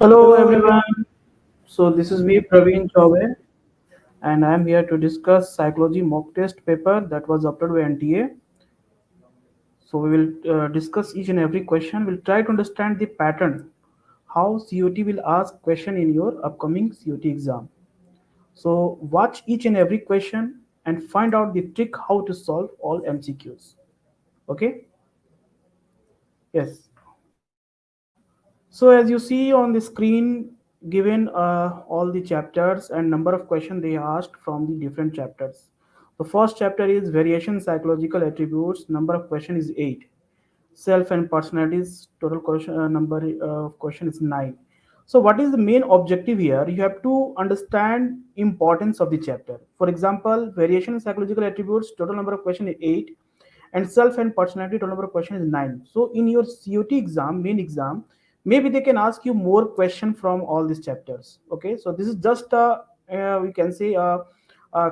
Hello everyone. So this is me Praveen Chaube and I am here to discuss psychology mock test paper that was uploaded by NTA. So we will discuss each and every question. We'll try to understand the pattern how CUT will ask question in your upcoming CUT exam. So watch each and every question and find out the trick how to solve all MCQs. Okay? Yes. So as you see on the screen, given all the chapters and number of questions they asked from the different chapters. The first chapter is variation psychological attributes. Number of question is 8. Self and personalities. Total question number of question is 9. So what is the main objective here? You have to understand importance of the chapter. For example, variation in psychological attributes. Total number of question is 8 and self and personality total number of question is 9. So in your CUT exam, main exam, maybe they can ask you more question from all these chapters. Okay, so this is just we can say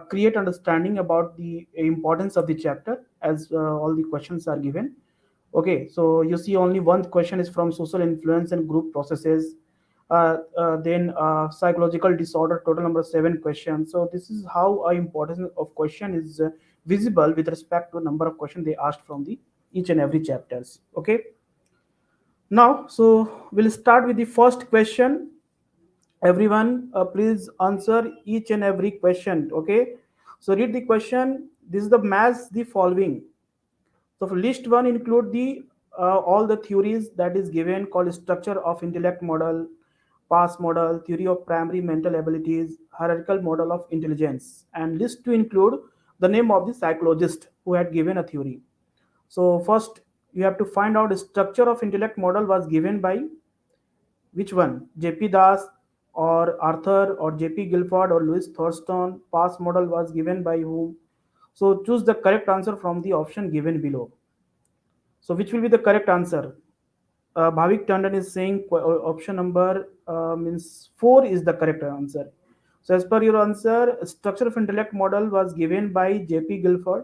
create understanding about the importance of the chapter as all the questions are given. Okay, so you see only one question is from social influence and group processes. Then psychological disorder, total number of 7 questions. So this is how importance of question is visible with respect to number of questions they asked from the each and every chapters. Okay. Now, so we'll start with the first question. Everyone, please answer each and every question. Okay. So read the question. This is the match the following. So for list one include the all the theories that is given called structure of intellect model, pass model, theory of primary mental abilities, hierarchical model of intelligence, and list two include the name of the psychologist who had given a theory. So first you have to find out the structure of intellect model was given by which one? J.P. Das or Arthur or J.P. Guilford or Louis Thurston. Pass model was given by whom? So choose the correct answer from the option given below. So which will be the correct answer? Bhavik Tandon is saying option number means 4 is the correct answer. So as per your answer, structure of intellect model was given by J.P. Guilford.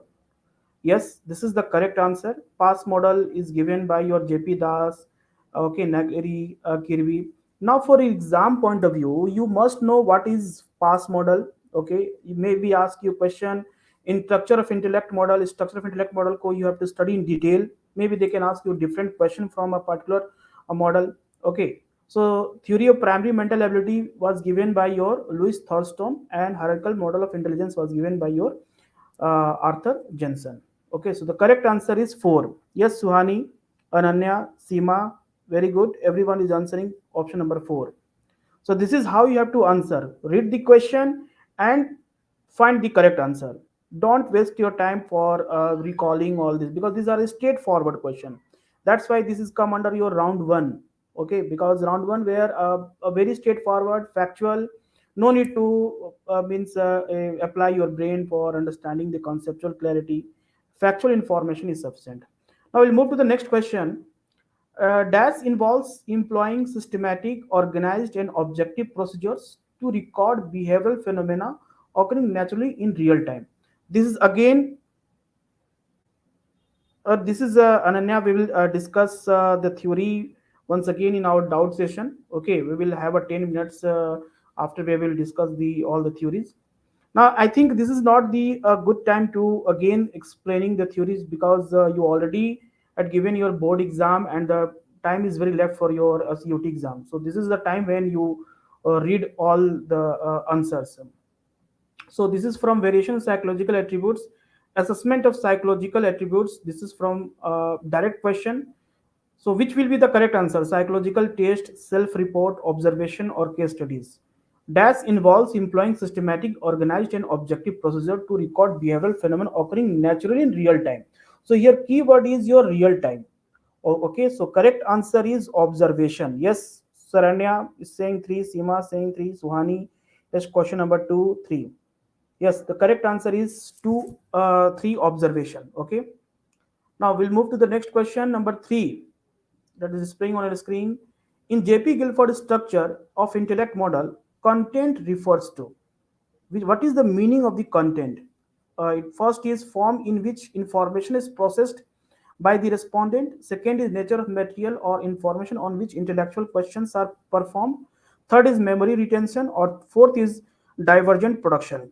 Yes, this is the correct answer. Pass model is given by your J.P. Das, okay, Nagari, Kirby. Now, for exam point of view, you must know what is pass model. Okay, you maybe ask you question in structure of intellect model. Structure of intellect model ko you have to study in detail. Maybe they can ask you different question from a particular model. Okay, so theory of primary mental ability was given by your Louis Thurston, and hierarchical model of intelligence was given by your Arthur Jensen. Okay, so the correct answer is 4. Yes, Suhani, Ananya, Seema, very good. Everyone is answering option number 4. So this is how you have to answer. Read the question and find the correct answer. Don't waste your time for recalling all this because these are a straightforward question. That's why this is come under your round one. Okay, because round one where a very straightforward, factual, no need to means apply your brain for understanding the conceptual clarity. Factual information is sufficient. Now we'll move to the next question. DAS involves employing systematic, organized, and objective procedures to record behavioral phenomena occurring naturally in real time. This is again, this is Ananya. We will discuss the theory once again in our doubt session. Okay, we will have a 10 minutes after we will discuss the all the theories. Now, I think this is not the good time to again explaining the theories because you already had given your board exam and the time is very left for your CUT exam. So this is the time when you read all the answers. So this is from variation psychological attributes, assessment of psychological attributes. This is from direct question. So which will be the correct answer? Psychological test, self-report, observation, or case studies. DAS involves employing systematic, organized, and objective procedure to record behavioral phenomena occurring naturally in real time. So here keyword is your real time. Okay, so correct answer is observation. Yes, Saranya is saying 3, Seema saying 3, Suhani. Yes, question number 2, 3. Yes, the correct answer is 2, 3 observation. Okay. Now we'll move to the next question, number 3, that is displaying on your screen. In J.P. Guilford's structure of intellect model, content refers to what is the meaning of the content? First is form in which information is processed by the respondent. Second is nature of material or information on which intellectual questions are performed. third is memory retention, or fourth is divergent production.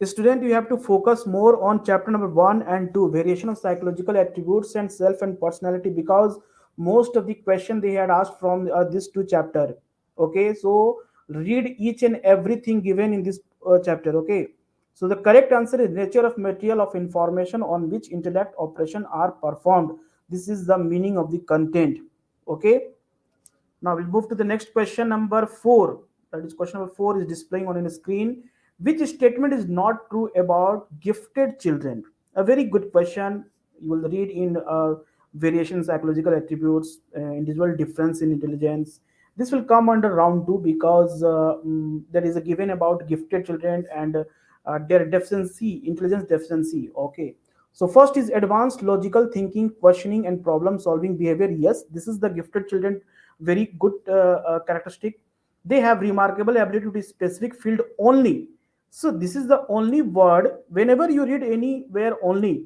Student, you have to focus more on chapter number 1 and 2, variation of psychological attributes and self and personality, because most of the question they had asked from this two chapter. Okay, so read each and everything given in this chapter. Okay, so the correct answer is nature of material of information on which intellect operation are performed. This is the meaning of the content. Okay, now we'll move to the next question number 4. That is question number 4 is displaying on the screen. Which statement is not true about gifted children? A very good question. You will read in variation psychological attributes, individual difference in intelligence. This will come under round 2, because there is a given about gifted children and their deficiency, intelligence deficiency. Okay. So first is advanced logical thinking, questioning, and problem solving behavior. Yes, this is the gifted children very good characteristic. They have remarkable ability to specific field only. So this is the only word. Whenever you read anywhere only,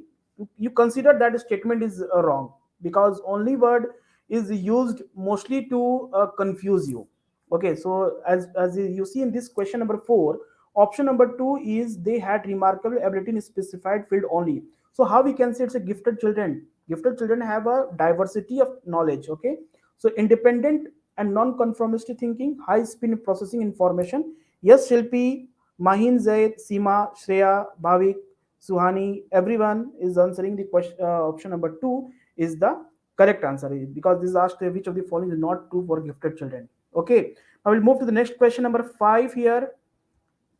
you consider that statement is wrong, because only word is used mostly to confuse you. Okay, so as you see in this question number 4, option number 2 is they had remarkable ability in specified field only. So how we can say it's a gifted children? Gifted children have a diversity of knowledge. Okay, so independent and non-conformist thinking, high speed processing information. Yes, Shilpi, Mahin, Zaid, Seema, Shreya, Bhavik, Suhani, everyone is answering the question. Option number 2 is the correct answer, because this is asked which of the following is not true for gifted children. Okay, now we'll move to the next question number 5 here.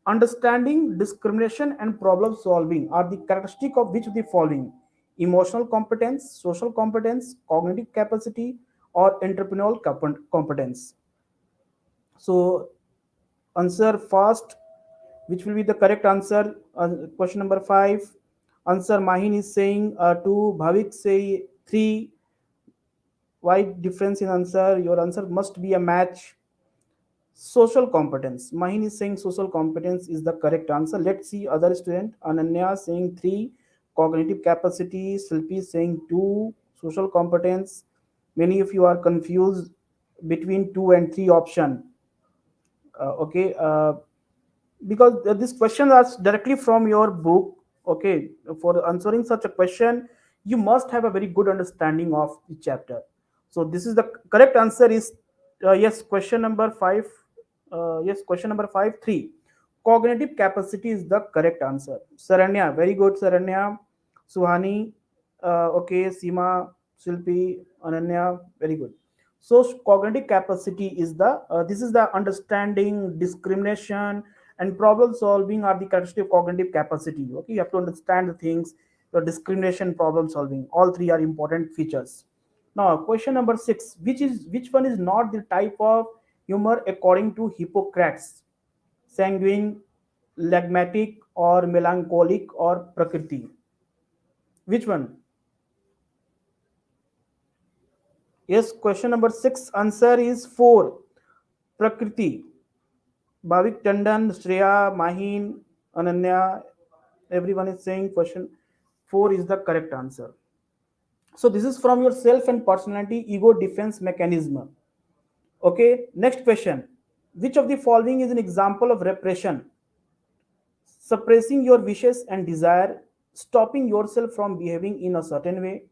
Understanding, discrimination, and problem solving are the characteristic of which of the following? Emotional competence, social competence, cognitive capacity, or entrepreneurial competence. So, answer first, which will be the correct answer. Question number 5. Answer Mahin is saying 2, Bhavik say 3. Why difference in answer? Your answer must be a match. Social competence. Mahin is saying social competence is the correct answer. Let's see other student. Ananya saying 3. Cognitive capacity. Silpi saying 2. Social competence. Many of you are confused between 2 and 3 option. Okay. Because this question is directly from your book. Okay, for answering such a question you must have a very good understanding of the chapter. So this is the correct answer is yes, question number 5. Yes, question number 5, 3. Cognitive capacity is the correct answer. Saranya, very good. Saranya, Suhani, okay, Seema, Silpi, Ananya, very good. So cognitive capacity is the this is the understanding, discrimination, and problem solving are the characteristic of cognitive capacity. Okay, you have to understand the things. Your discrimination, problem solving, all three are important features. Now question number 6, which one is not the type of humor according to Hippocrates? Sanguine, phlegmatic, or melancholic, or prakriti? Which one? Yes, question number 6 answer is 4, prakriti. Bhavik Tandon, Shreya, Mahin, Ananya, everyone is saying question 4 is the correct answer. So this is from your self and personality ego defense mechanism. Okay, next question. Which of the following is an example of repression? Suppressing your wishes and desire, stopping yourself from behaving in a certain way,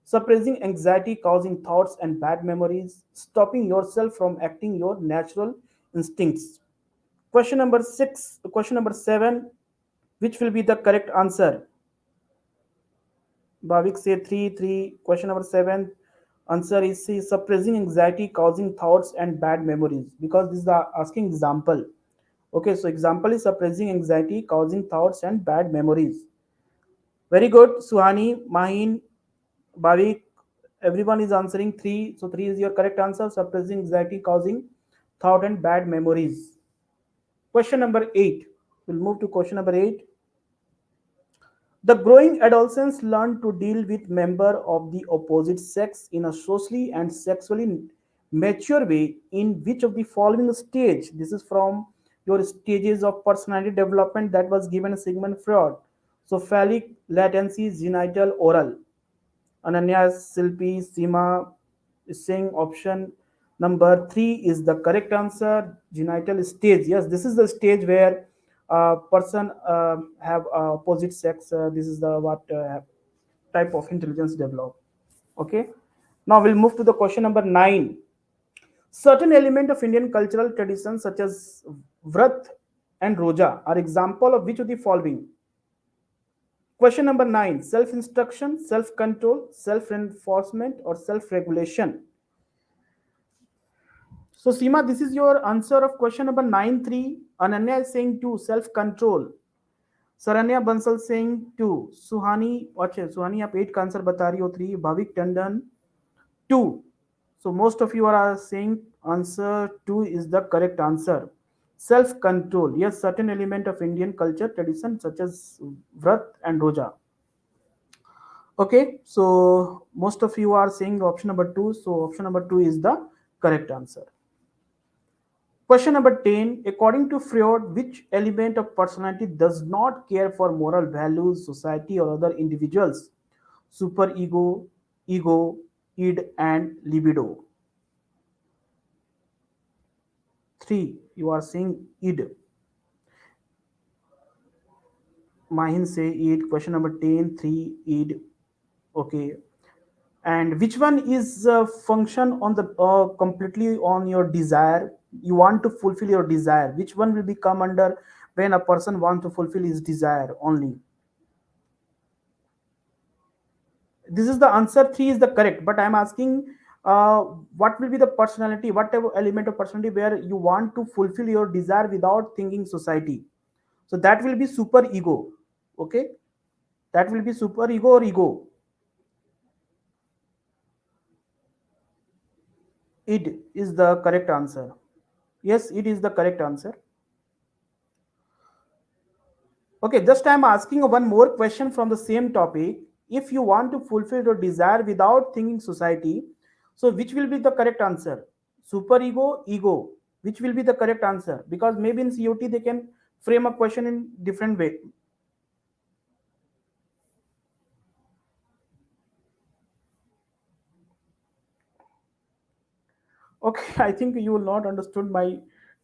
suppressing anxiety causing thoughts and bad memories, stopping yourself from acting your natural instincts. Question number 6, question number 7, which will be the correct answer? Bhavik say 3, 3. Question number 7, answer is C, suppressing anxiety causing thoughts and bad memories, because this is the asking example. Okay, so example is suppressing anxiety causing thoughts and bad memories. Very good, Suhani, Mahin, Bhavik, everyone is answering 3. So 3 is your correct answer, suppressing anxiety causing thought and bad memories. Question number 8. We'll move to question number 8. The growing adolescents learn to deal with member of the opposite sex in a socially and sexually mature way in which of the following stage? This is from your stages of personality development that was given Sigmund Freud. So phallic, latency, genital, oral. Ananya, Silpi, Seema is saying option Number three is the correct answer. Genital stage. Yes, this is the stage where person have opposite sex. This is the what type of intelligence develop. Okay. Now we'll move to the question number nine. Certain element of Indian cultural traditions such as Vrat and Roja are example of which of the following? Question number nine: self-instruction, self-control, self-reinforcement, or self-regulation. So, Seema, this is your answer of question number 9-3. Ananya is saying 2, self control. Saranya Bansal saying 2. Suhani, अच्छा सुहानी आप 8 का answer बता रही हो 3. Bhavik Tandon 2. So most of you are saying answer 2 is the correct answer. Self control. Yes, certain element of Indian culture tradition such as Vrat and Roja. Okay, so most of you are saying option number 2. So option number 2 is the correct answer. Question number 10. According to Freud, which element of personality does not care for moral values, society, or other individuals? Superego, ego, id, and libido. 3. You are saying id. Mahin say id. Question number 10. 3. Id. Okay. And which one is function on the completely on your desire? You want to fulfill your desire. Which one will become under when a person wants to fulfill his desire only? This is the answer. 3 is the correct, but I'm asking what will be the personality, whatever element of personality where you want to fulfill your desire without thinking society. So that will be super ego. Okay, that will be super ego or ego. It is the correct answer. Yes, it is the correct answer. Okay, just I'm asking one more question from the same topic. If you want to fulfill your desire without thinking society, so which will be the correct answer? Super ego, ego. Which will be the correct answer? Because maybe in COT they can frame a question in different way. Okay, I think you will not understood my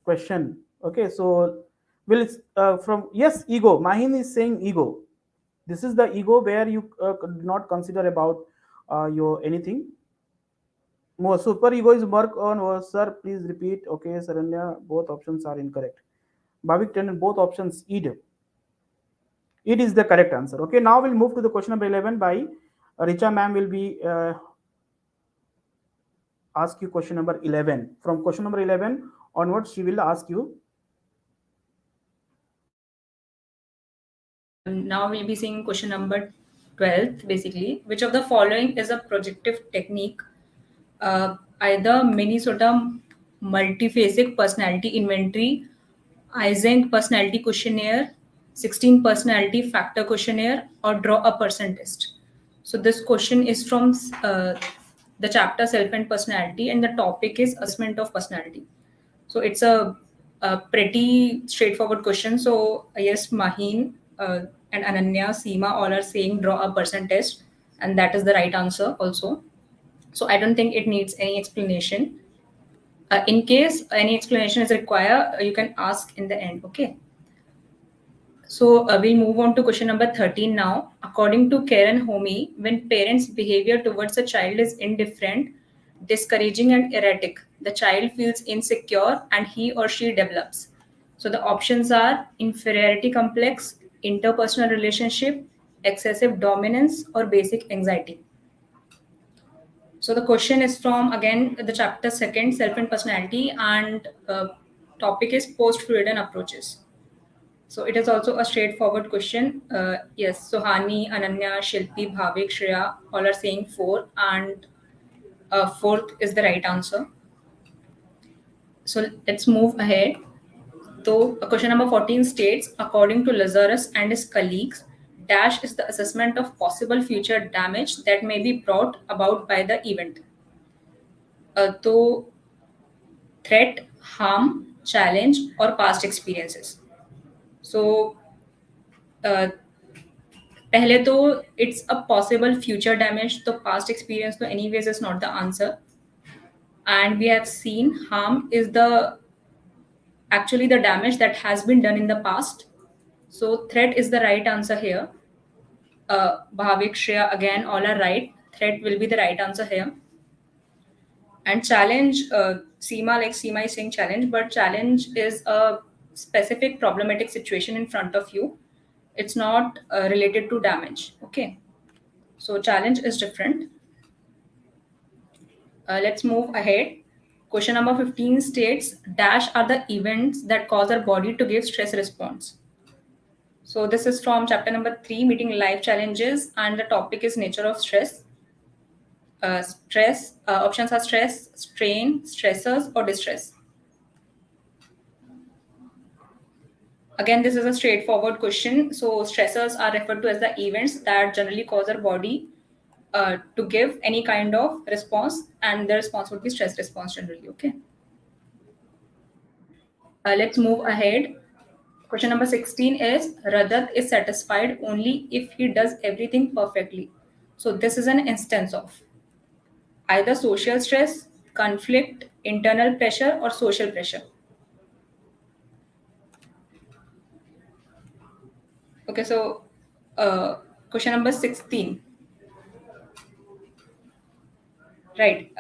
question. Okay, so will from yes, ego. Mahin is saying ego. This is the ego where you could not consider about your anything. More super ego is work on sir. Please repeat. Okay, Saranya, both options are incorrect. Bhavik Tandon, both options id. It is the correct answer. Okay, now we'll move to the question number 11 by Richa ma'am will be ask you question number 11. From question number 11 onwards, she will ask you. Now we'll be seeing question number 12th, basically. Which of the following is a projective technique? Either Minnesota multiphasic personality inventory, Eysenck personality questionnaire, 16 personality factor questionnaire, or draw a person test. So this question is from the chapter self and personality, and the topic is assessment of personality. So it's a pretty straightforward question. So yes, Maheen and Ananya, Seema all are saying draw a person test, and that is the right answer also. So I don't think it needs any explanation. In case any explanation is required, you can ask in the end. Okay. So we'll move on to question number 13 now. According to Karen Homey, when parents' behavior towards a child is indifferent, discouraging, and erratic, the child feels insecure and he or she develops. So the options are inferiority complex, interpersonal relationship, excessive dominance, or basic anxiety. So the question is from again the chapter second, self and personality, and topic is post-Freudian approaches. So it is also a straightforward question. Yes, Sohani, Ananya, Shilpi, Bhavik, Shreya, all are saying four, and fourth is the right answer. So let's move ahead. So question number 14 states, according to Lazarus and his colleagues, dash is the assessment of possible future damage that may be brought about by the event. So threat, harm, challenge, or past experiences. So uh, पहले तो it's a possible future damage, तो past experience तो anyways is not the answer. and we have seen harm is the actually the damage that has been done in the past. So threat is the right answer here. Bhavik, Shreya, again, all are right. Threat will be the right answer here. And challenge, Seema, like Seema is saying challenge, but challenge is a specific problematic situation in front of you. It's not related to damage. Okay. So challenge is different. Let's move ahead. Question number 15 states dash are the events that cause our body to give stress response. So this is from chapter number 3, meeting life challenges, and the topic is nature of stress. Stress options are stress, strain, stressors, or distress. Again, this is a straightforward question. So stressors are referred to as the events that generally cause our body to give any kind of response, and the response would be stress response generally. Okay. Let's move ahead. Question number 16 is Rajat is satisfied only if he does everything perfectly. So this is an instance of either social stress, conflict, internal pressure, or social pressure. Okay, so uh, question number 16. Right.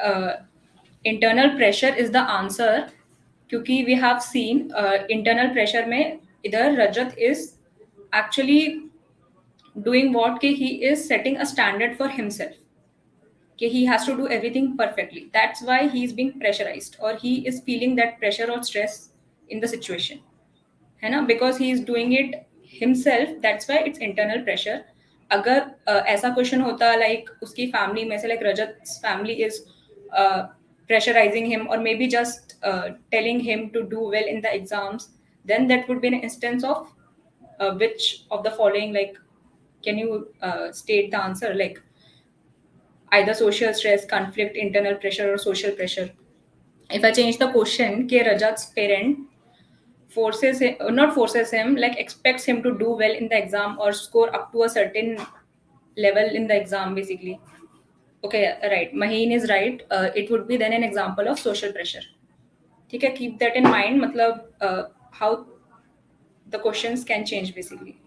Internal pressure is the answer क्योंकि we have seen internal pressure में इधर रजत is actually doing what कि he is setting a standard for himself कि he has to do everything perfectly. That's why he is being pressurized or he is feeling that pressure or stress in the situation. है ना, because he is doing it himself, that's why it's internal pressure. अगर ऐसा question होता like उसकी family में से like Rajat family is pressurizing him or maybe just telling him to do well in the exams, then that would be an instance of which of the following, like can you state the answer, like either social stress, conflict, internal pressure, or social pressure. If I change the question ke Rajat's parent forces him, not forces him, like expects him to do well in the exam or score up to a certain level in the exam basically. Okay, right, Maheen is right. It would be then an example of social pressure. ठीक है, keep that in mind, मतलब how the questions can change basically.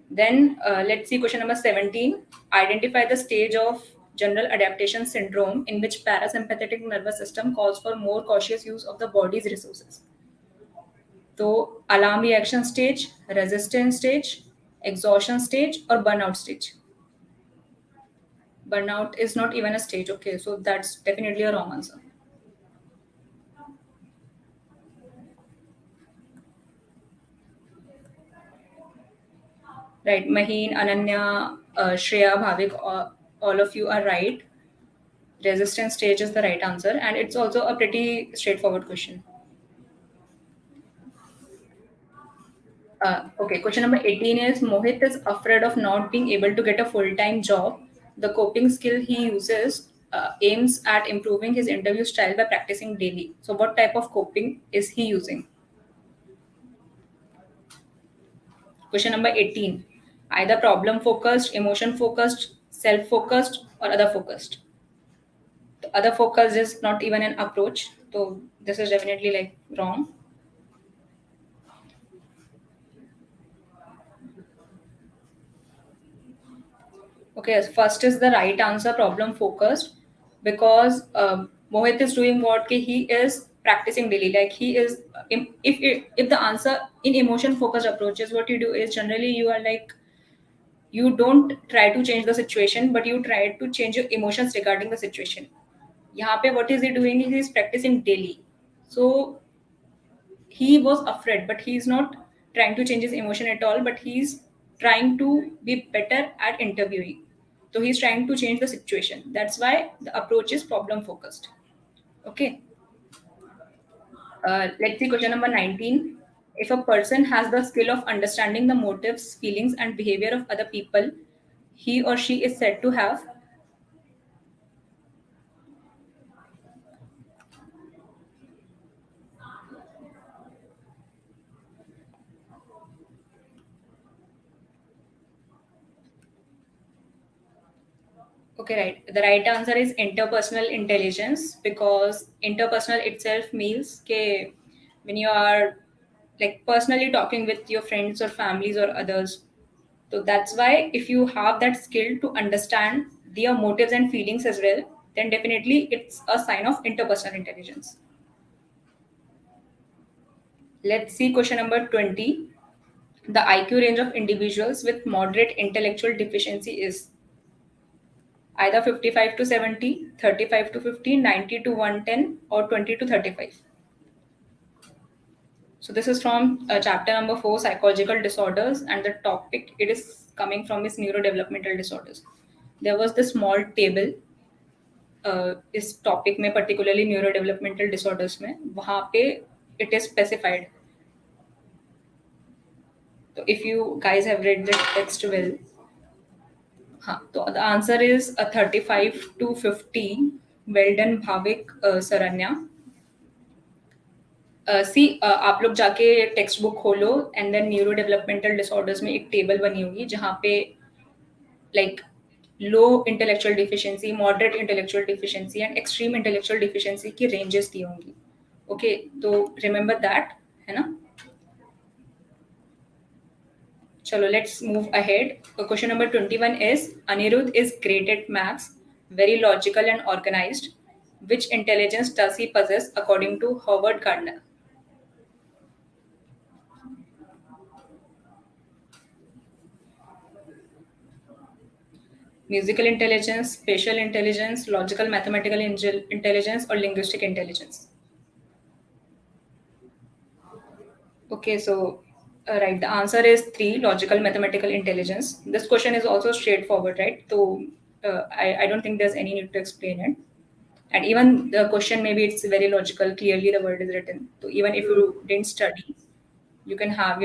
Then let's see question number 17. Identify the stage of general adaptation syndrome in which parasympathetic nervous system calls for more cautious use of the body's resources. So, alarm reaction stage, resistance stage, exhaustion stage, or burnout stage. Burnout is not even a stage. Okay, so that's definitely a wrong answer. Right, Maheen, Ananya, Shreya, Bhavik, all of you are right. Resistance stage is the right answer, and it's also a pretty straightforward question. Okay, question number 18 is Mohit is afraid of not being able to get a full time job. The coping skill he uses aims at improving his interview style by practicing daily. So, what type of coping is he using? Question number 18, either problem focused, emotion focused, self focused, or other focused. The other focused is not even an approach. So, this is definitely like wrong. Okay, yes, first is the right answer, problem focused, because Mohit is doing what he is practicing daily. Like he is, if the answer in emotion focused approaches, what you do is generally you are like you don't try to change the situation, but you try to change your emotions regarding the situation. यहाँ पे what is he doing? He is practicing daily. So he was afraid, but he is not trying to change his emotion at all, but he's trying to be better at interviewing. So he's trying to change the situation. That's why the approach is problem focused. Okay. Let's see question number 19. If a person has the skill of understanding the motives, feelings, and behavior of other people, he or she is said to have. Okay, Okay, right. The right answer is interpersonal intelligence, because interpersonal itself means ke when you are like personally talking with your friends or families or others. So that's why if you have that skill to understand their motives and feelings as well, then definitely it's a sign of interpersonal intelligence. Let's see question number 20. The IQ range of individuals with moderate intellectual deficiency is either 55 to 70, 35 to 50, 90 to 110, or 20 to 35. So this is from chapter number 4, psychological disorders, and the topic it is coming from is neurodevelopmental disorders. There was this small table इस topic में particularly neurodevelopmental disorders में वहाँ पे it is specified. So if you guys have read the text well, हाँ तो the answer is a 35 to 50. Well done Bhavik Saranya. सी आप लोग जाके टेक्स्ट बुक खोलो and then neuro developmental disorders में एक टेबल बनी होगी जहाँ पे like low intellectual deficiency, moderate intellectual deficiency and extreme intellectual deficiency की रेंजेस दी होंगी. ओके, तो रिमेंबर दैट, है ना. चलो let's move ahead. Question number 21 is Anirudh is great at maths, very logical and organised. Which intelligence does he possess according to Howard Gardner? Musical intelligence, spatial intelligence, logical mathematical intelligence, or linguistic intelligence? Okay, so right, the answer is 3, logical mathematical intelligence. This question is also straightforward, right? So I don't think there's any need to explain it. And even the question, maybe it's very logical, clearly the word is written. So even if you didn't study, you can have,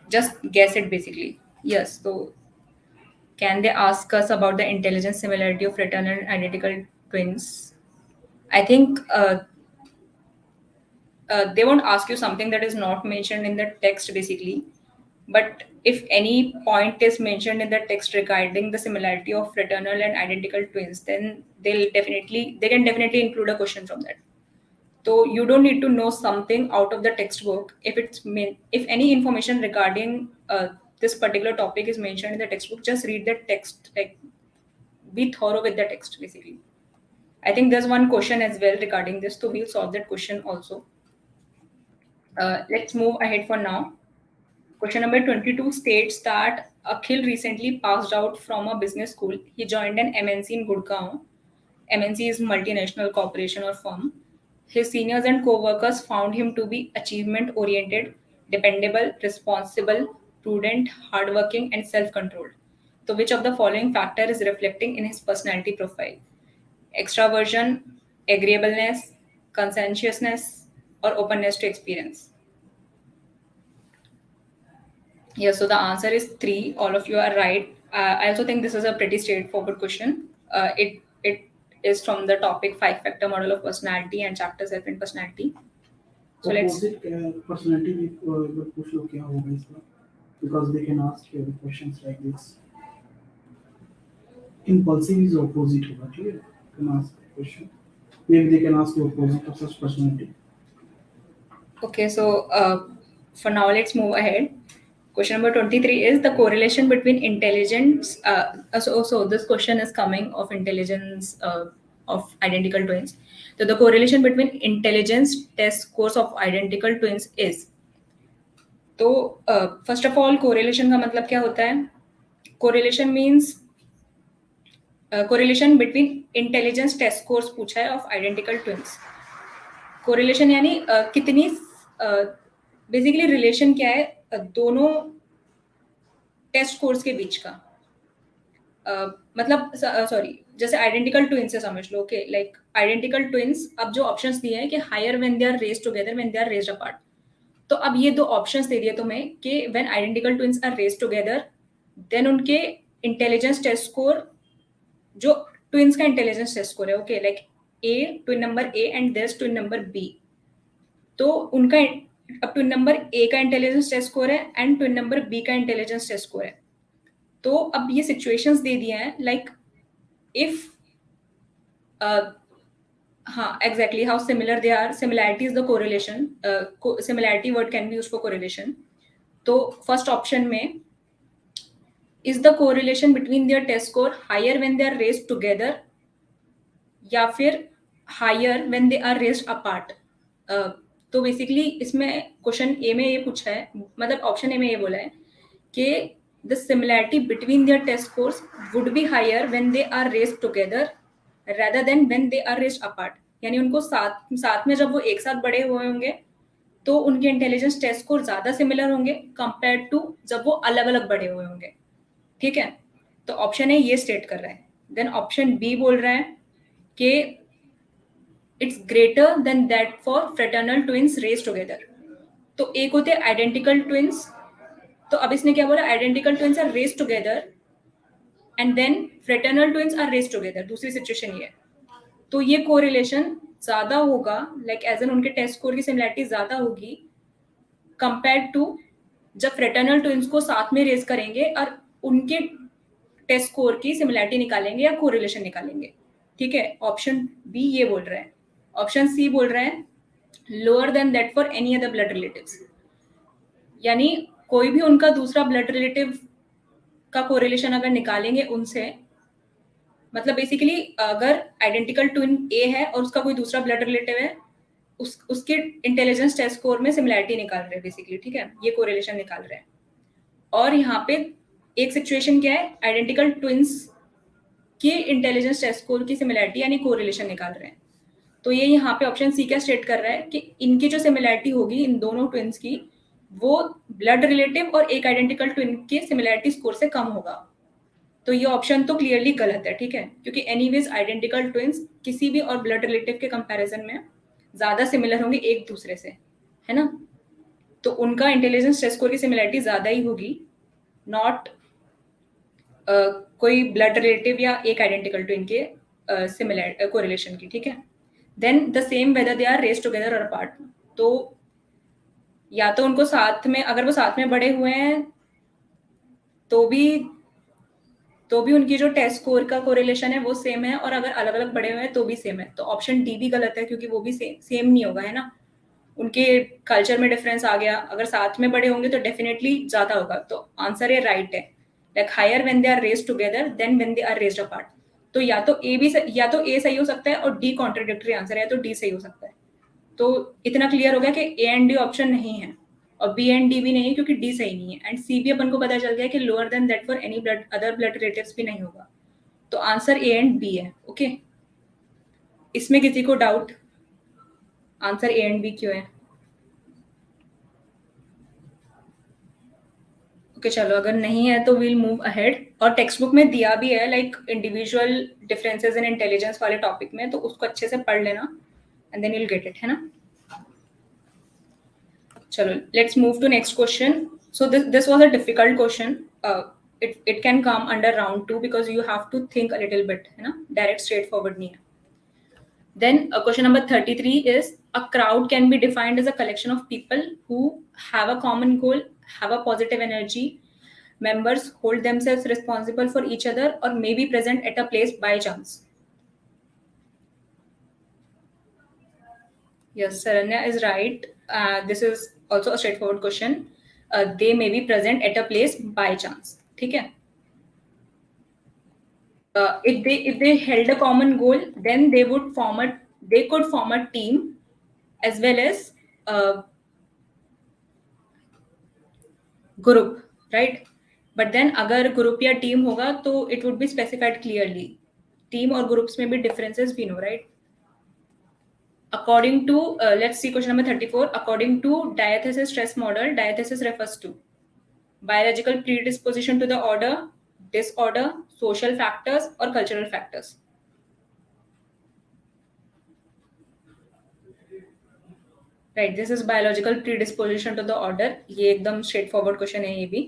just guess it basically. Yes, so can they ask us about the intelligence similarity of fraternal and identical twins? I think they won't ask you something that is not mentioned in the text basically. But if any point is mentioned in the text regarding the similarity of fraternal and identical twins, then they can definitely include a question from that. So you don't need to know something out of the textbook. If any information regarding this particular topic is mentioned in the textbook, just read the text. Like, be thorough with the text basically. I think there's one question as well regarding this, so we'll solve that question also. Let's move ahead for now. Question number 22 states that Akhil recently passed out from a business school. He joined an MNC in Gurgaon. MNC is multinational corporation or firm. His seniors and co-workers found him to be achievement-oriented, dependable, responsible, prudent, hardworking, and self-controlled. So which of the following factor is reflecting in his personality profile? Extraversion, agreeableness, conscientiousness, or openness to experience? Yes, so the answer is 3. All of you are right. I also think this is a pretty straightforward question. It is from the topic 5-factor model of personality and chapter 7 personality. So let's Opposite personality भी पूछ लो क्या होगा इसका, because they can ask you questions like this. Impulsive is opposite होगा, ठीक है? Can ask the question. Maybe they can ask you opposite of such personality. Okay, so for now let's move ahead. Question number 23 is the correlation between intelligence. So this question is coming of intelligence of identical twins. So the correlation between intelligence test scores of identical twins is. तो first of all correlation का मतलब क्या होता है? Correlation means correlation between intelligence test scores पूछा है of identical twins. Correlation यानी कितनी बेसिकली रिलेशन क्या है दोनों टेस्ट स्कोर्स के बीच का. मतलब सॉरी, जैसे आइडेंटिकल ट्विंस से समझ लो. ओके, लाइक आइडेंटिकल ट्विंस अब जो ऑप्शंस दिए हैं कि higher when they are raised together, when they are raised apart. तो अब ये दो ऑप्शंस दे दिए तुम्हें कि when identical twins are raised together then उनके इंटेलिजेंस टेस्ट स्कोर, जो ट्विंस का इंटेलिजेंस टेस्ट स्कोर है, okay, like a twin number A and this twin number B, तो उनका अब ट्विन नंबर ए का इंटेलिजेंस टेस्ट स्कोर है एंड ट्विन नंबर बी का इंटेलिजेंस टेस्ट स्कोर है. तो अब ये सिचुएशंस दे दिए हैं, लाइक इफ हाँ exactly how similar they are, similarity is the correlation, similarity word can be use for correlation. तो फर्स्ट ऑप्शन में, is the correlation between their test score higher when they are raised together, या फिर higher when they are raised apart. तो basically इसमें question ए में ये पूछा है, मतलब ऑप्शन ए में ये बोला है कि the similarity between their test scores would be higher when they are raised together rather than when they are raised apart. यानी उनको साथ साथ में जब वो एक साथ बड़े हुए होंगे तो उनके इंटेलिजेंस टेस्ट स्कोर ज्यादा सिमिलर होंगे कंपेयर टू जब वो अलग अलग बड़े हुए होंगे. ठीक है, तो ऑप्शन ए ये स्टेट कर रहा है. देन ऑप्शन बी बोल रहा है कि it's greater than that for fraternal twins raise together. तो एक होते हैं आइडेंटिकल ट्विंस, तो अब इसने क्या बोला, identical twins are raise together and then fraternal twins are raise together. दूसरी सिचुएशन ये है. तो ये कोरिलेशन ज्यादा होगा, लाइक एज एन उनके टेस्ट स्कोर की सिमिलैरिटी ज्यादा होगी कंपेयर टू जब फ्रेटर्नल ट्विंस को साथ में रेज करेंगे और उनके टेस्ट स्कोर की सिमिलैरिटी निकालेंगे या कोरिलेशन निकालेंगे. ठीक है, ऑप्शन बी ये बोल रहा है. ऑप्शन सी बोल रहा है lower than that for any other blood relatives. यानी कोई भी उनका दूसरा ब्लड रिलेटिव का कोरिलेशन अगर निकालेंगे उनसे, मतलब बेसिकली अगर आइडेंटिकल ट्विन ए है और उसका कोई दूसरा ब्लड रिलेटिव है, उसके इंटेलिजेंस टेस्ट स्कोर में सिमिलैरिटी निकाल रहे हैं बेसिकली. ठीक है, ये कोरिलेशन निकाल रहे हैं. और यहाँ पे एक सिचुएशन क्या है, आइडेंटिकल ट्विंस के इंटेलिजेंस टेस्ट स्कोर की सिमिलैरिटी यानी कोरिलेशन निकाल रहे हैं. तो ये यहाँ पे ऑप्शन सी क्या स्टेट कर रहा है कि इनकी जो सिमिलैरिटी होगी इन दोनों ट्विंस की, वो ब्लड रिलेटिव और एक आइडेंटिकल ट्विन के सिमिलैरिटी स्कोर से कम होगा. तो ये ऑप्शन तो क्लियरली गलत है. ठीक है, क्योंकि एनीवेज आइडेंटिकल ट्विंस किसी भी और ब्लड रिलेटिव के कंपैरिजन में ज्यादा सिमिलर होंगे एक दूसरे से, है ना. तो उनका इंटेलिजेंस टेस्ट स्कोर की सिमिलैरिटी ज्यादा ही होगी, नॉट कोई ब्लड रिलेटिव या एक आइडेंटिकल ट्विन के सिमिलर कोरिलेशन की. ठीक है, then the same whether they are raised together और अपार्ट. तो या तो उनको साथ में, अगर वो साथ में बड़े हुए हैं तो भी उनकी जो टेस्ट स्कोर का कोरिलेशन है वो सेम है, और अगर अलग अलग बड़े हुए हैं तो भी सेम है. तो ऑप्शन डी भी गलत है, क्योंकि वो भी सेम नहीं होगा, है ना. उनके कल्चर में डिफरेंस आ गया, अगर साथ में बड़े होंगे तो डेफिनेटली ज्यादा होगा. तो आंसर ये राइट है, like higher when they are raised together than when they are raised apart. तो या तो या तो ए सही हो सकता है और डी कॉन्ट्राडिक्टरी आंसर है, या तो डी सही हो सकता है. तो इतना क्लियर हो गया कि ए एंड डी ऑप्शन नहीं है और बी एंड डी भी नहीं है, क्योंकि डी सही नहीं है. एंड सी भी अपन को पता चल गया कि lower than that for any blood other blood relatives भी नहीं होगा. तो आंसर ए एंड बी है. ओके, इसमें किसी को doubt answer A and B क्यों है? ओके चलो, अगर नहीं है तो वील मूव अहेड. और टेक्स्ट बुक में दिया भी है like individual differences in intelligence वाले टॉपिक में, तो उसको अच्छे से पढ़ लेना and then you'll get it, है ना. चलो, let's move to next question. So this was a difficult question. it can come under round 2 because you have to think a little bit, है ना, डायरेक्ट स्ट्रेट फॉरवर्ड नहीं है. Then question number 33 is a crowd can be defined as a collection of people who have a common goal, have a positive energy, members hold themselves responsible for each other, or may be present at a place by chance. Yes, Saranya is right. This is also a straightforward question. They may be present at a place by chance. ठीक है. If they held a common goal, then they could form a team as well as a group, right? But then अगर group या team होगा तो it would be specified clearly. Team और groups में भी differences we know, right? According to let's see question number 34. According to diathesis stress model, diathesis refers to biological predisposition to the order, disorder, social factors, or cultural factors. Right, this is biological predisposition to the order. ये एकदम straight forward question है ये भी.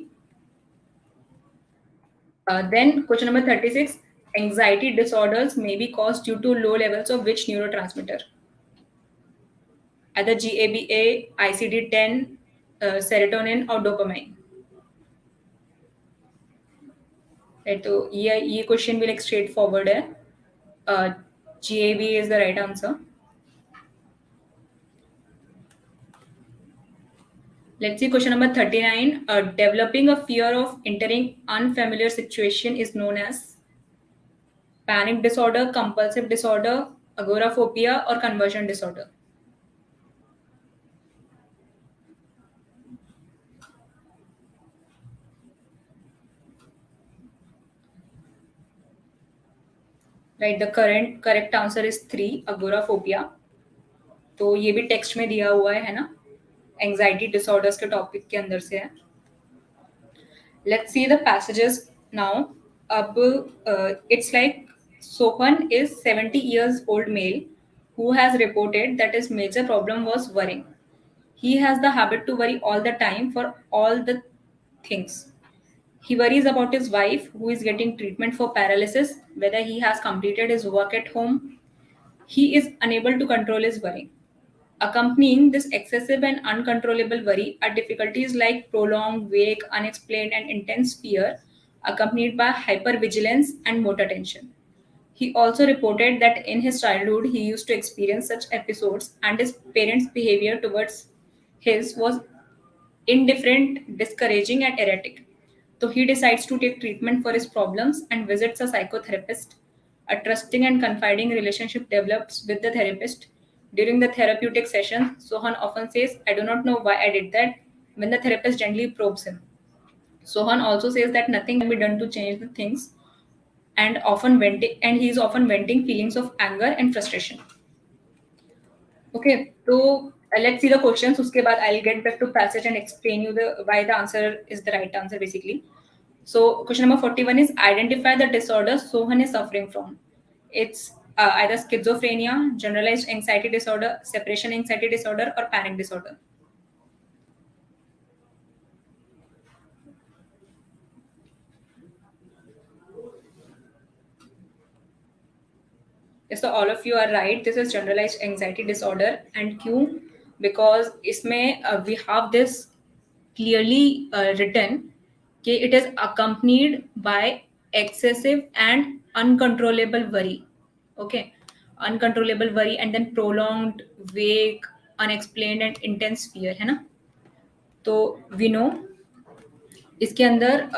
Then question number 36. Anxiety disorders may be caused due to low levels of which neurotransmitter? Either GABA, ICD-10, serotonin, or dopamine. Right, तो ये question भी like straight forward है. GAB is the right answer. Let's see question number 39. Developing a fear of entering unfamiliar situation is known as panic disorder, compulsive disorder, agoraphobia, or conversion disorder. Right, the correct answer is 3, agoraphobia. तो ये भी text में दिया हुआ है ना, anxiety disorders के topic के अंदर से है. Let's see the passages now. It's like Sohan is 70 years old male who has reported that his major problem was worrying. He has the habit to worry all the time for all the things. He worries about his wife who is getting treatment for paralysis, whether he has completed his work at home. He is unable to control his worry. Accompanying this excessive and uncontrollable worry are difficulties like prolonged, vague, unexplained, and intense fear, accompanied by hypervigilance and motor tension. He also reported that in his childhood he used to experience such episodes, and his parents' behavior towards his was indifferent, discouraging, and erratic. So he decides to take treatment for his problems and visits a psychotherapist. A trusting and confiding relationship develops with the therapist. During the therapeutic session, Sohan often says, "I do not know why I did that," when the therapist gently probes him. Sohan also says that nothing can be done to change the things, and he is often venting feelings of anger and frustration. Okay, so let's see the questions. उसके बाद I'll get back to passage and explain you the why the answer is the right answer basically. So question number 41 is identify the disorder Sohan is suffering from. It's either schizophrenia, generalized anxiety disorder, separation anxiety disorder, or panic disorder. Yes, so all of you are right. This is generalized anxiety disorder. And क्यों? Because इसमें we have this clearly written कि it is accompanied by excessive and uncontrollable worry. Okay, uncontrollable worry and then prolonged, vague, unexplained and intense fear है ना. तो we know इसके अंदर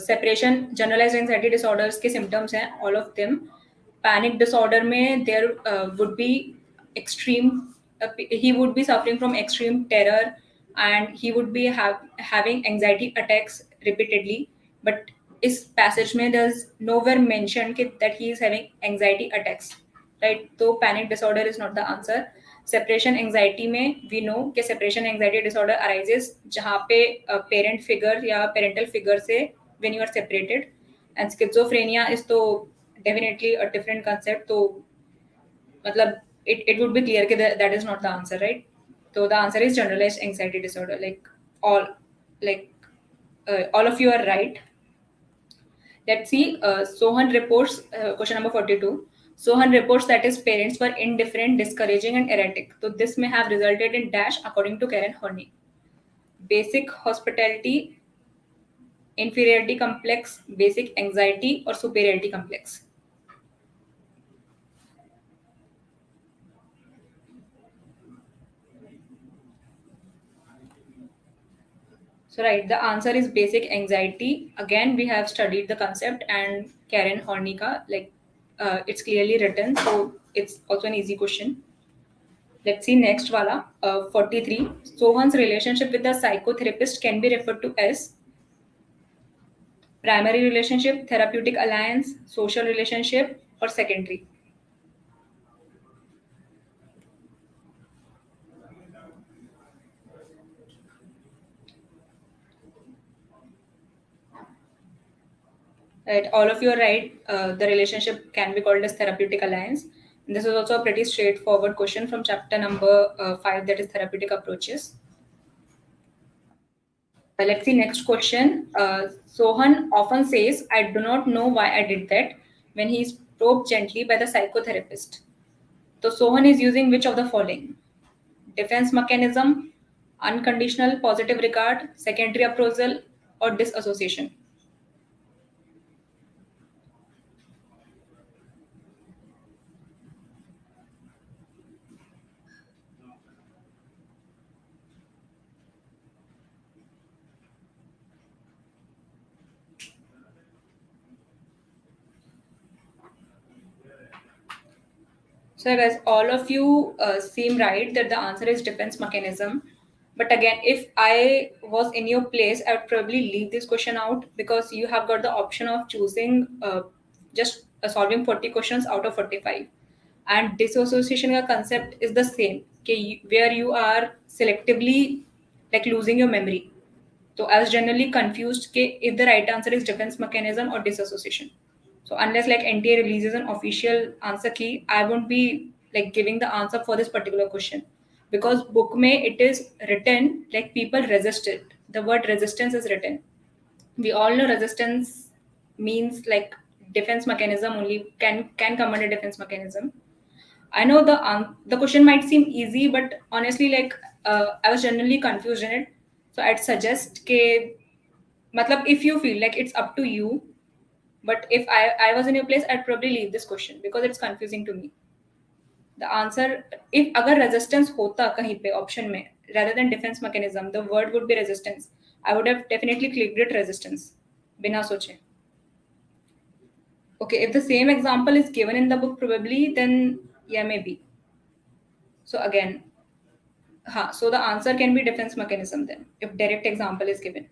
separation generalize anxiety disorders के symptoms हैं all of them. Panic disorder में there would be extreme, he would be suffering from extreme terror and he would be having anxiety attacks repeatedly. But इस passage में there's nowhere mentioned that he is having anxiety attacks, right? तो panic disorder is not the answer. Separation anxiety में we know कि separation anxiety disorder arises जहाँ पे parent figure या parental figure से when you are separated. And schizophrenia is तो definitely a different concept. तो मतलब it would be clear that is not the answer, right? So the answer is generalized anxiety disorder. All like all of you are right. Let's see. Sohan reports, question number 42. Sohan reports that his parents were indifferent, discouraging, and erratic. So this may have resulted in dash, according to Karen Horney. Basic hospitality, inferiority complex, basic anxiety, or superiority complex. So right, the answer is basic anxiety. Again, we have studied the concept and Karen Horney ka, it's clearly written, so it's also an easy question. Let's see next wala, 43. Sohan's relationship with the psychotherapist can be referred to as primary relationship, therapeutic alliance, social relationship, or secondary. Right, all of you are right. The relationship can be called as therapeutic alliance. And this is also a pretty straightforward question from chapter number 5, that is therapeutic approaches. Let's see next question. Sohan often says, "I do not know why I did that," when he is probed gently by the psychotherapist. So Sohan is using which of the following? Defense mechanism, unconditional positive regard, secondary appraisal, or disassociation? So, guys, all of you seem right that the answer is defense mechanism. But again, if I was in your place, I would probably leave this question out because you have got the option of choosing just solving 40 questions out of 45. And disassociation ka concept is the same, okay, where you are selectively like losing your memory. So I was generally confused if the right answer is defense mechanism or disassociation. So unless like NTA releases an official answer key, I won't be like giving the answer for this particular question because book mein it is written like people resist it. The word resistance is written. We all know resistance means like defense mechanism only can come under defense mechanism. I know the question might seem easy, but honestly, like I was genuinely confused in it. So I'd suggest ke, matlab, if you feel like it's up to you, but if I was in your place, I'd probably leave this question because it's confusing to me. The answer, if agar resistance hota kahin pe option mein, rather than defense mechanism, the word would be resistance. I would have definitely clicked it resistance, bina soche. Okay, if the same example is given in the book, probably then yeah, maybe. So again, so the answer can be defense mechanism then, if direct example is given.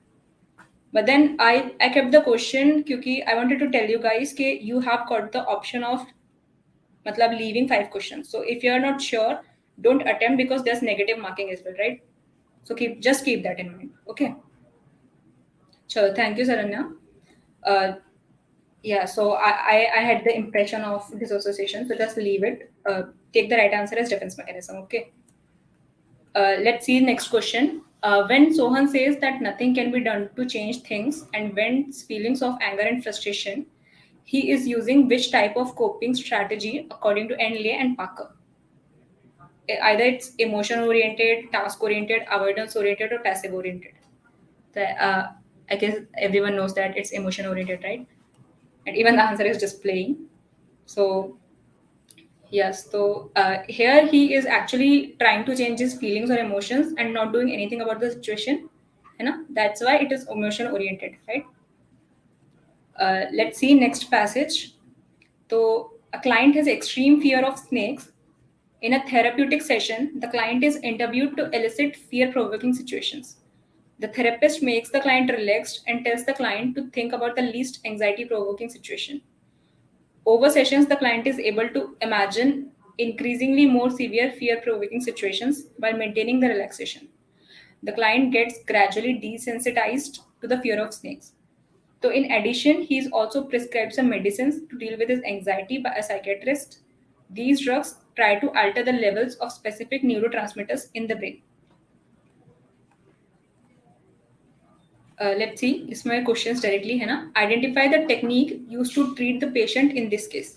But then I kept the question because I wanted to tell you guys that you have got the option of matlab leaving 5 questions. So if you're not sure, don't attempt because there's negative marking as well, right? So keep that in mind. Okay. So thank you, Saranya. Uh, yeah, so I had the impression of disassociation, so just leave it. Take the right answer as defense mechanism. Okay. Let's see next question. When Sohan says that nothing can be done to change things and vents feelings of anger and frustration, he is using which type of coping strategy according to Enley and Parker? Either it's emotion oriented, task oriented, avoidance oriented, or passive oriented. I guess everyone knows that it's emotion oriented, right? And even the answer is just playing. So yes, so here he is actually trying to change his feelings or emotions and not doing anything about the situation. You know? That's why it is emotion oriented, right? Let's see next passage. So a client has extreme fear of snakes. In a therapeutic session, the client is interviewed to elicit fear-provoking situations. The therapist makes the client relaxed and tells the client to think about the least anxiety-provoking situation. Over sessions, the client is able to imagine increasingly more severe fear provoking situations while maintaining the relaxation. The client gets gradually desensitized to the fear of snakes. So, in addition, he is also prescribed some medicines to deal with his anxiety by a psychiatrist. These drugs try to alter the levels of specific neurotransmitters in the brain. Let's see, इसमें questions directly है ना? Identify the technique used to treat the patient in this case.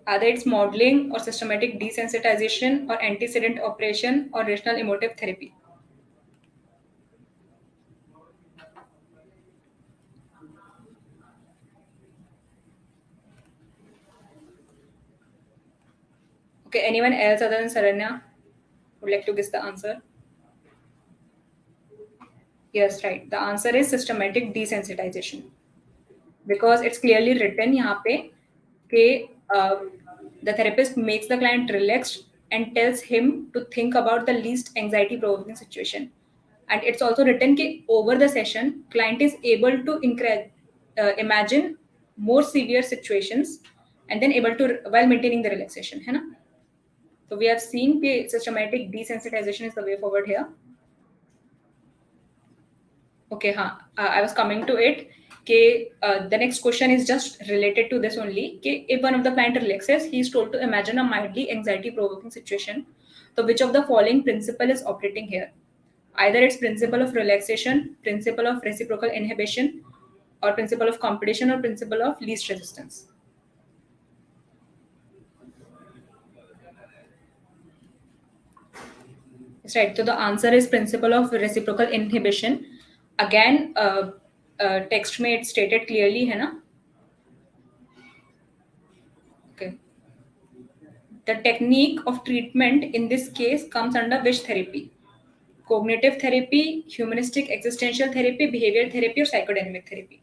Either it's modeling or systematic desensitization or antecedent operation or rational emotive therapy. Okay, anyone else other than Saranya would like to guess the answer? Yes, right. The answer is systematic desensitization. Because it's clearly written यहाँ पे कि the therapist makes the client relaxed and tells him to think about the least anxiety provoking situation. And it's also written कि over the session, client is able to imagine more severe situations and then able to while maintaining the relaxation. है ना? So we have seen कि systematic desensitization is the way forward here. Okay, I was coming to it. The next question is just related to this only. If one of the client relaxes, he is told to imagine a mildly anxiety-provoking situation. So, which of the following principle is operating here? Either it's principle of relaxation, principle of reciprocal inhibition, or principle of competition, or principle of least resistance. That's right. So the answer is principle of reciprocal inhibition. Again, text में it stated clearly है ना? Okay. The technique of treatment in this case comes under which therapy? Cognitive therapy, humanistic existential therapy, behavioral therapy, or psychodynamic therapy?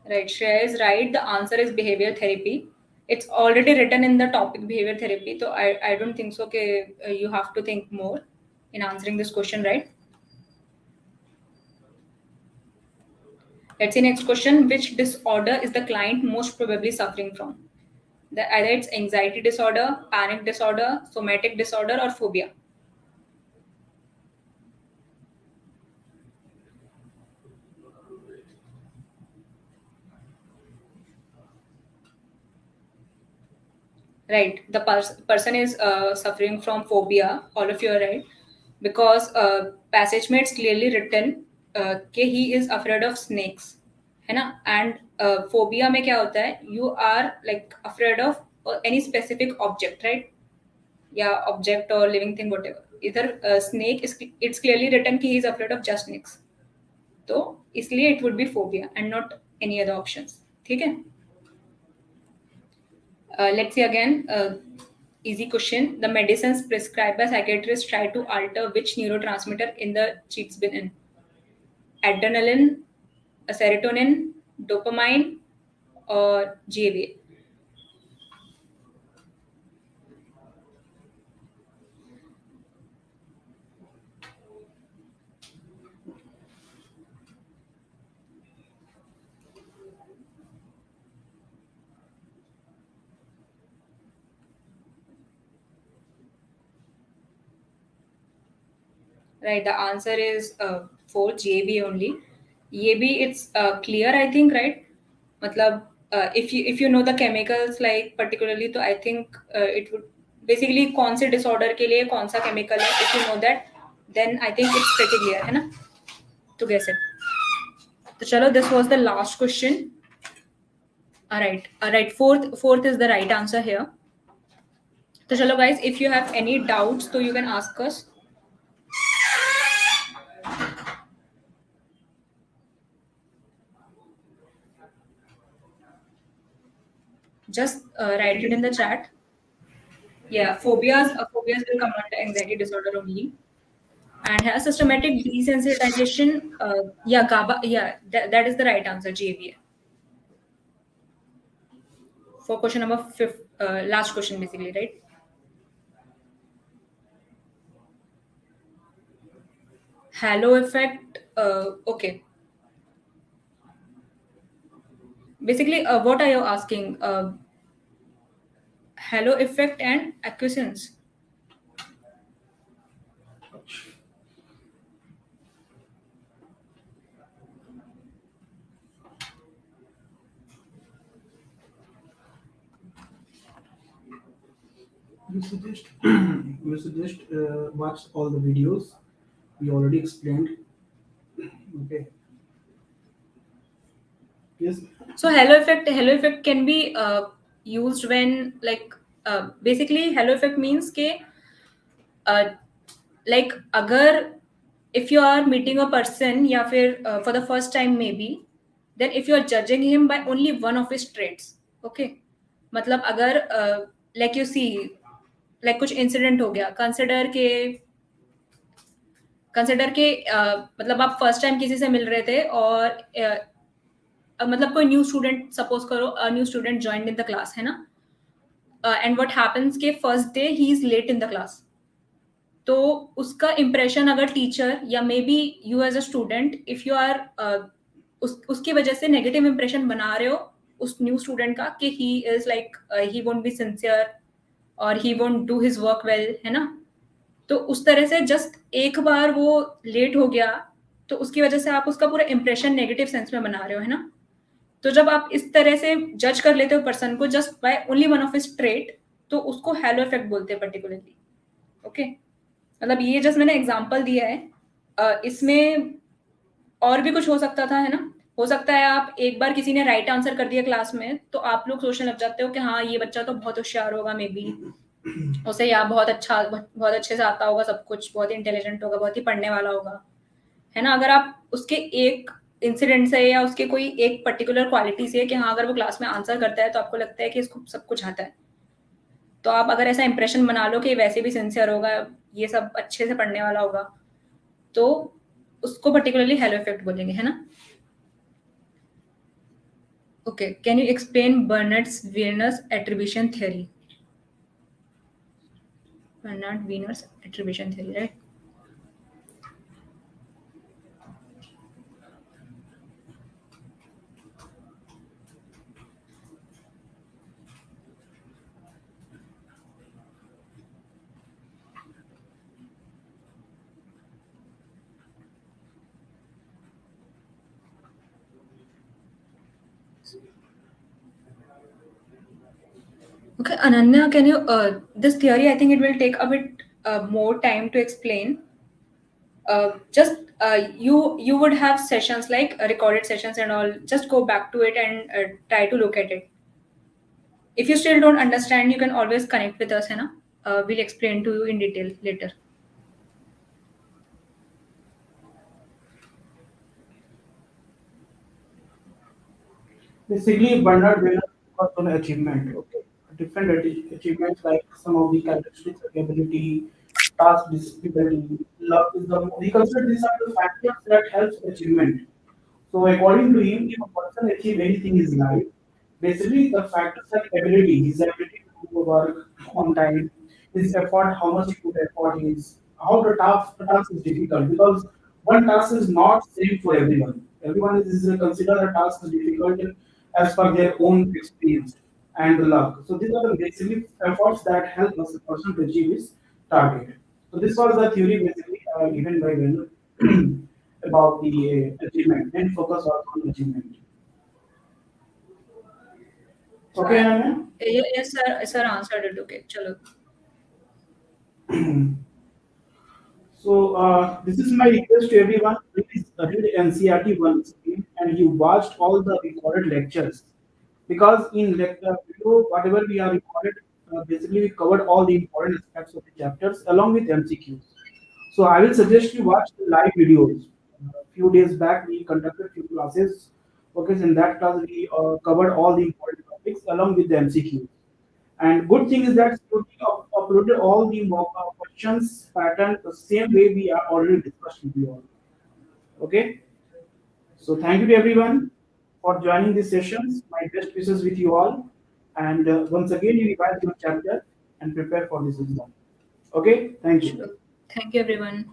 Right, Shreya is right. The answer is behavior therapy. It's already written in the topic behavior therapy. So I don't think so. Okay, you have to think more in answering this question, right? Let's see next question. Which disorder is the client most probably suffering from? Either it's anxiety disorder, panic disorder, somatic disorder, or phobia. Right, the person is suffering from phobia. All of you are right, because passage mates clearly written कि he is afraid of snakes, है ना? And phobia में क्या होता है? You are like afraid of any specific object, right? Yeah, object or living thing, whatever. Either snake is, it's clearly written कि he is afraid of just snakes. तो इसलिए it would be phobia and not any other options. ठीक है? Let's see again. Easy question. The medicines prescribed by psychiatrists try to alter which neurotransmitter in the cheeks bin in? Adrenaline, serotonin, dopamine, or GABA? Right. The answer is for GABA only. EAB, it's clear, I think, right? मतलब if you know the chemicals like particularly, तो I think it would basically कौन से disorder के लिए कौन सा chemical है, if you know that, then I think it's pretty clear, है ना? To guess it. तो चलो, this was the last question. All right. Fourth is the right answer here. तो चलो guys, if you have any doubts, so you can ask us. Just write it in the chat. Yeah, phobias will come under anxiety disorder only. And has systematic desensitization. Yeah, GABA. Yeah, that is the right answer. GABA. For question number fifth, last question basically, right? Halo effect. Okay. Basically, what are you asking? Halo effect and acquiescence. You suggest watch all the videos. We already explained. Okay. Yes. So halo effect can be used when like basically halo effect means के like अगर if you are meeting a person या फिर for the first time maybe, then if you are judging him by only one of his traits, okay? मतलब अगर like you see like कुछ incident हो गया, consider के मतलब आप फर्स्ट टाइम किसी से मिल रहे थे और मतलब कोई न्यू स्टूडेंट, सपोज करो new student join in the class, है ना? एंड व्हाट हैपेंस के फर्स्ट डे ही is late in the class, तो उसका इम्प्रेशन अगर टीचर या maybe you as a student, if you are उसकी वजह से नेगेटिव इम्प्रेशन बना रहे हो उस न्यू स्टूडेंट का कि he is like he won't be sincere और he won't do his work well, है ना? तो उस तरह से जस्ट एक बार वो लेट हो गया तो उसकी वजह से आप उसका पूरा इम्प्रेशन नेगेटिव सेंस में बना रहे हो, है ना? तो जब आप इस तरह से जज कर लेते हो पर्सन को just by only one of his trait, तो उसको हैलो इफेक्ट बोलते हैं पर्टिकुलरली, ओके? मतलब ये जस्ट मैंने एग्जांपल दिया है, इसमें और भी कुछ हो सकता था, है ना? हो सकता है आप एक बार किसी ने राइट आंसर कर दिया क्लास में तो आप लोग सोचने लग जाते हो कि हाँ ये बच्चा तो बहुत होशियार होगा, मे बी उसे या बहुत अच्छे से आता होगा सब कुछ, बहुत इंटेलिजेंट होगा, बहुत ही पढ़ने वाला होगा, है ना? अगर आप उसके एक इंसिडेंट से या उसके कोई एक पर्टिकुलर क्वालिटी से कि हाँ अगर वो क्लास में आंसर करता है तो आपको लगता है कि इसको सब कुछ आता है, तो आप अगर ऐसा इंप्रेशन बना लो कि वैसे भी सिंसियर होगा, ये सब अच्छे से पढ़ने वाला होगा, तो उसको पर्टिकुलरली हेलो इफेक्ट बोलेंगे, है ना? Okay, can you explain Bernard's Wiener's attribution theory? Bernard Wiener's attribution theory, right? Okay, Ananya, can you this theory? I think it will take a bit more time to explain. Just you would have sessions like recorded sessions and all. Just go back to it and try to look at it. If you still don't understand, you can always connect with us, है ना? We'll explain to you in detail later. Basically, Bernard Wiener focused on achievement. Okay, different achievements like some of the characteristics of ability, task difficulty, luck is the. He considered these are the factors that helps achievement. So according to him, if a person achieve anything in his life, basically the factors like ability, his ability to do work on time, his effort, how much he put effort is, how the task is difficult because one task is not same for everyone. Everyone is considered a task as difficult as per their own experience and luck. So these are the basically efforts that help us a person to achieve his target. So this was the theory basically given by Venus about the achievement and focus also on achievement. So Okay, Ananya? yes, sir. Sir answered it. Okay, chalo. So this is my request to everyone. Please read NCRT once again and you watched all the recorded lectures because in lecture video whatever we are recorded basically we covered all the important aspects of the chapters along with MCQs. So I will suggest you watch the live videos. A few days back we conducted few classes. Okay, so in that class we covered all the important topics along with the MCQs. And good thing is that Shruti uploaded all the mock questions pattern the same way we are already discussed with you all. Okay. So thank you to everyone for joining these sessions. My best wishes with you all. And once again, you revise your chapter and prepare for this exam. Okay. Thank you. Sure. Thank you, everyone.